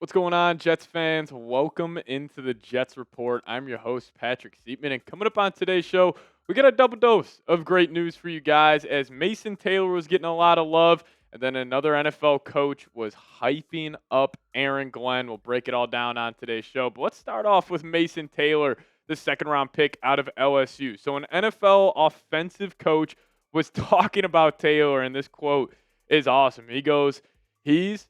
What's going on, Jets fans? Welcome into the Jets Report. I'm your host, Patrick Siepman, and coming up on today's show, we got a double dose of great news for you guys as Mason Taylor was getting a lot of love, and then another NFL coach was hyping up Aaron Glenn. We'll break it all down on today's show, but let's start off with Mason Taylor, the second-round pick out of LSU. So an NFL offensive coach was talking about Taylor, and this quote is awesome. He goes, "He's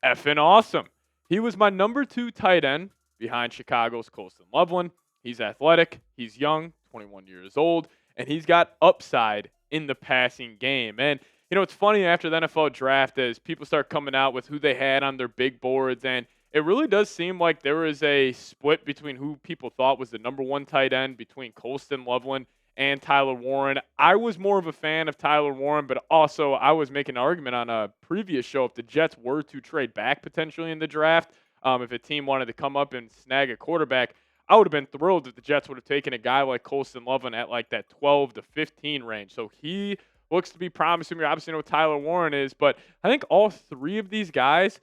effing awesome. He was my number 2 tight end behind Chicago's Colston Loveland. He's athletic, he's young, 21 years old, and he's got upside in the passing game." And, it's funny after the NFL draft as people start coming out with who they had on their big boards, and it really does seem like there was a split between who people thought was the number 1 tight end between Colston Loveland and Tyler Warren. I was more of a fan of Tyler Warren, but also I was making an argument on a previous show if the Jets were to trade back potentially in the draft, if a team wanted to come up and snag a quarterback, I would have been thrilled if the Jets would have taken a guy like Colston Loveland at like that 12 to 15 range. So he looks to be promising. We obviously know what Tyler Warren is, but I think all three of these guys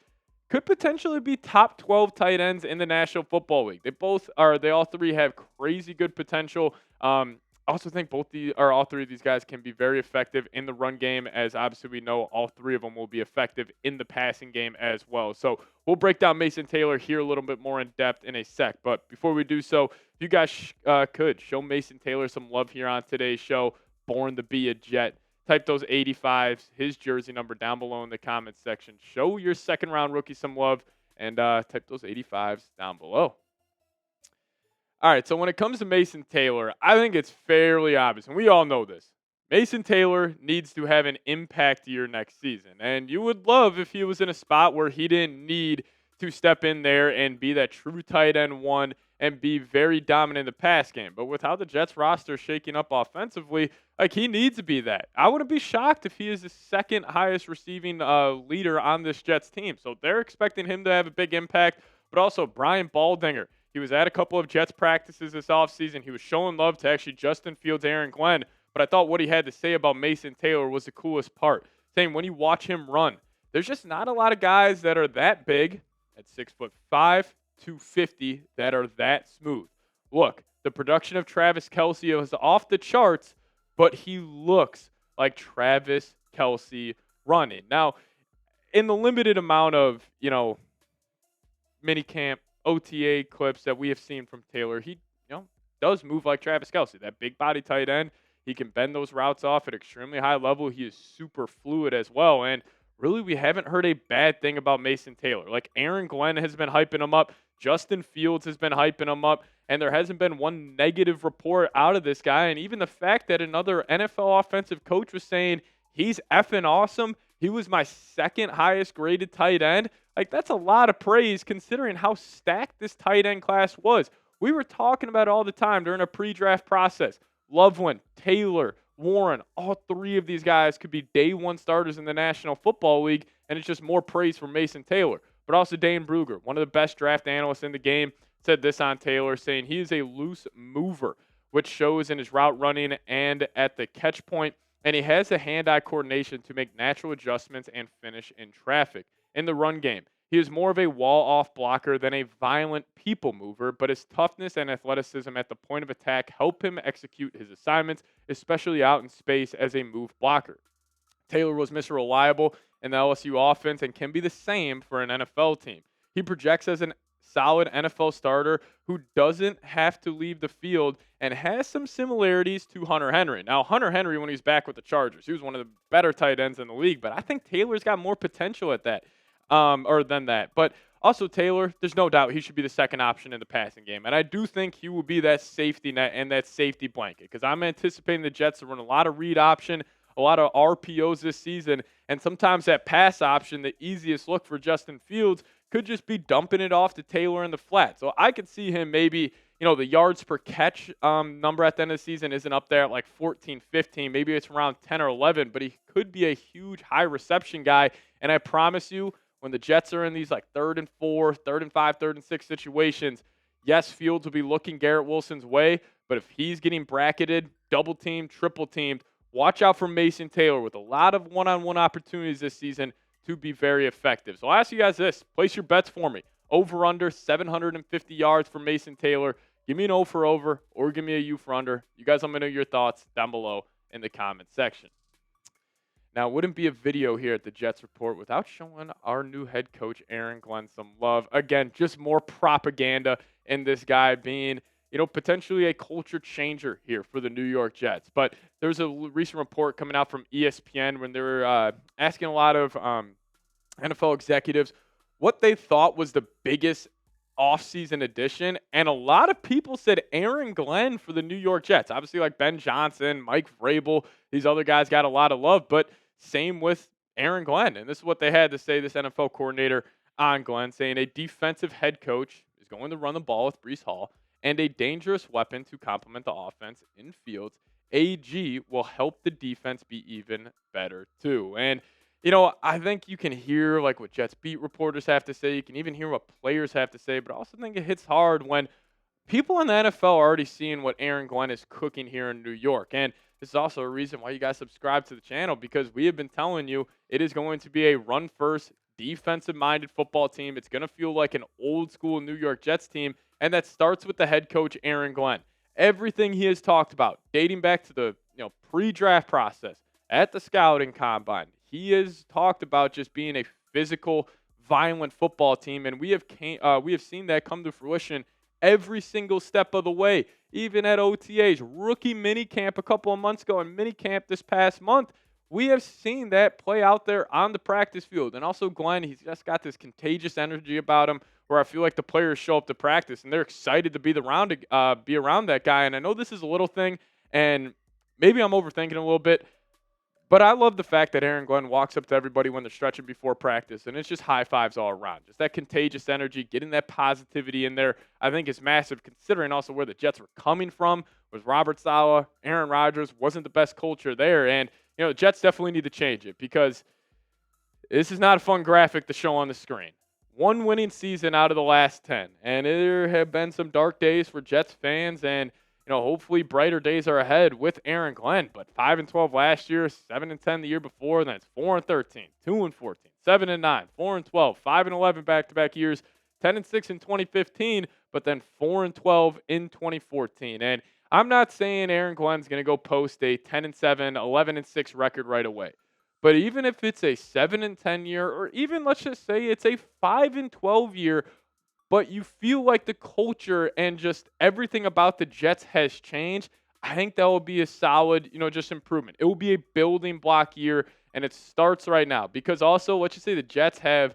could potentially be top 12 tight ends in the National Football League. They all three have crazy good potential. I also think all three of these guys can be very effective in the run game, as obviously we know all three of them will be effective in the passing game as well. So we'll break down Mason Taylor here a little bit more in depth in a sec. But before we do so, if you guys could show Mason Taylor some love here on today's show, Born to Be a Jet. Type those 85s, his jersey number, down below in the comments section. Show your second-round rookie some love, and type those 85s down below. All right, so when it comes to Mason Taylor, I think it's fairly obvious, and we all know this. Mason Taylor needs to have an impact year next season, and you would love if he was in a spot where he didn't need to step in there and be that true tight end one and be very dominant in the pass game. But with how the Jets roster is shaking up offensively, he needs to be that. I wouldn't be shocked if he is the second highest receiving leader on this Jets team. So they're expecting him to have a big impact, but also Brian Baldinger. He was at a couple of Jets practices this offseason. He was showing love to actually Justin Fields, Aaron Glenn, but I thought what he had to say about Mason Taylor was the coolest part, saying when you watch him run, there's just not a lot of guys that are that big at 6'5", 250 that are that smooth. Look, the production of Travis Kelce is off the charts, but he looks like Travis Kelce running. Now, in the limited amount of, minicamp, OTA clips that we have seen from Taylor, he does move like Travis Kelce, that big body tight end. He can bend those routes off at extremely high level. He is super fluid as well. And really, we haven't heard a bad thing about Mason Taylor. Like Aaron Glenn has been hyping him up. Justin Fields has been hyping him up. And there hasn't been one negative report out of this guy. And even the fact that another NFL offensive coach was saying he's effing awesome. He was my second highest graded tight end. That's a lot of praise considering how stacked this tight end class was. We were talking about it all the time during a pre-draft process. Loveland, Taylor, Warren, all three of these guys could be day one starters in the National Football League, and it's just more praise for Mason Taylor. But also Dane Brugger, one of the best draft analysts in the game, said this on Taylor, saying he is a loose mover, which shows in his route running and at the catch point, and he has the hand-eye coordination to make natural adjustments and finish in traffic. In the run game, he is more of a wall-off blocker than a violent people mover, but his toughness and athleticism at the point of attack help him execute his assignments, especially out in space as a move blocker. Taylor was Mr. Reliable in the LSU offense and can be the same for an NFL team. He projects as a solid NFL starter who doesn't have to leave the field and has some similarities to Hunter Henry. Now, Hunter Henry, when he was back with the Chargers, he was one of the better tight ends in the league, but I think Taylor's got more potential at that. Than that. But also Taylor, there's no doubt he should be the second option in the passing game. And I do think he will be that safety net and that safety blanket because I'm anticipating the Jets to run a lot of read option, a lot of RPOs this season. And sometimes that pass option, the easiest look for Justin Fields, could just be dumping it off to Taylor in the flat. So I could see him maybe, the yards per catch number at the end of the season isn't up there at like 14, 15. Maybe it's around 10 or 11, but he could be a huge high reception guy. And I promise you, when the Jets are in these like 3rd and 4, 3rd and 5, 3rd and 6 situations, yes, Fields will be looking Garrett Wilson's way, but if he's getting bracketed, double teamed, triple teamed, watch out for Mason Taylor with a lot of one-on-one opportunities this season to be very effective. So I'll ask you guys this. Place your bets for me. Over under 750 yards for Mason Taylor. Give me an O for over or give me a U for under. You guys, let me know your thoughts down below in the comment section. Now, it wouldn't be a video here at the Jets Report without showing our new head coach, Aaron Glenn, some love. Again, just more propaganda in this guy being, potentially a culture changer here for the New York Jets. But there's a recent report coming out from ESPN when they were asking a lot of NFL executives what they thought was the biggest offseason addition. And a lot of people said Aaron Glenn for the New York Jets. Obviously, like Ben Johnson, Mike Vrabel, these other guys got a lot of love, but same with Aaron Glenn. And this is what they had to say, this NFL coordinator on Glenn, saying a defensive head coach is going to run the ball with Breece Hall and a dangerous weapon to complement the offense in fields. AG will help the defense be even better too. And I think you can hear like what Jets beat reporters have to say. You can even hear what players have to say, but I also think it hits hard when people in the NFL are already seeing what Aaron Glenn is cooking here in New York. And this is also a reason why you guys subscribe to the channel, because we have been telling you it is going to be a run-first, defensive-minded football team. It's going to feel like an old-school New York Jets team, and that starts with the head coach, Aaron Glenn. Everything he has talked about, dating back to the pre-draft process, at the scouting combine, he has talked about just being a physical, violent football team, and we have seen that come to fruition every single step of the way. Even at OTAs, rookie minicamp a couple of months ago, and minicamp this past month, we have seen that play out there on the practice field. And also Glenn, he's just got this contagious energy about him where I feel like the players show up to practice and they're excited to be around that guy. And I know this is a little thing, and maybe I'm overthinking a little bit, but I love the fact that Aaron Glenn walks up to everybody when they're stretching before practice, and it's just high fives all around. Just that contagious energy, getting that positivity in there, I think is massive, considering also where the Jets were coming from. Was Robert Saleh, Aaron Rodgers, wasn't the best culture there. And, the Jets definitely need to change it, because this is not a fun graphic to show on the screen. One winning season out of the last 10, and there have been some dark days for Jets fans, and hopefully brighter days are ahead with Aaron Glenn. But 5-12 last year, 7-10 the year before, then it's 4-13, 2-14, 7-9, 4-12, 5-11 back-to-back years, 10-6 in 2015, but then 4-12 in 2014. And I'm not saying Aaron Glenn's going to go post a 10-7, 11-6 record right away. But even if it's a 7-10 year, or even let's just say it's a 5-12 year, but you feel like the culture and just everything about the Jets has changed, I think that will be a solid, just improvement. It will be a building block year, and it starts right now. Because also, let's just say the Jets have,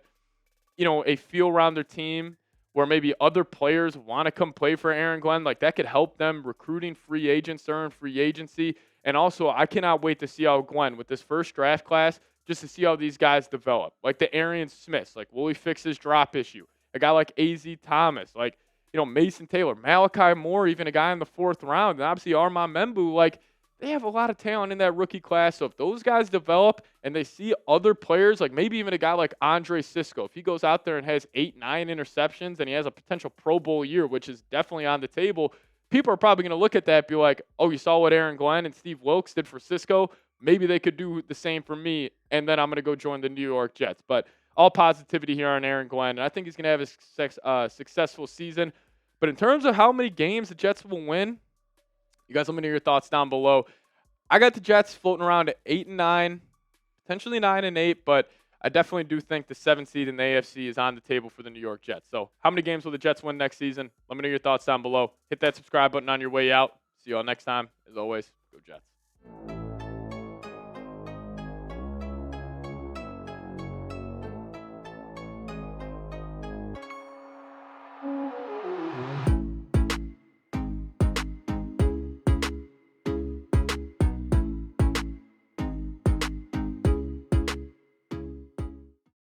a feel around their team where maybe other players want to come play for Aaron Glenn. Like, that could help them recruiting free agents during free agency. And also, I cannot wait to see how Glenn, with this first draft class, just to see how these guys develop. Like the Arian Smiths, like, will he fix his drop issue? A guy like A.Z. Thomas, like, Mason Taylor, Malachi Moore, even a guy in the 4th round, and obviously Armand Membu, like, they have a lot of talent in that rookie class. So if those guys develop and they see other players, like maybe even a guy like Andre Sisco, if he goes out there and has 8-9 interceptions and he has a potential Pro Bowl year, which is definitely on the table, people are probably going to look at that and be like, oh, you saw what Aaron Glenn and Steve Wilkes did for Sisco? Maybe they could do the same for me, and then I'm going to go join the New York Jets. But all positivity here on Aaron Glenn, and I think he's going to have a successful season. But in terms of how many games the Jets will win, you guys let me know your thoughts down below. I got the Jets floating around at 8-9, potentially 9-8, but I definitely do think the 7th seed in the AFC is on the table for the New York Jets. So how many games will the Jets win next season? Let me know your thoughts down below. Hit that subscribe button on your way out. See you all next time. As always, go Jets.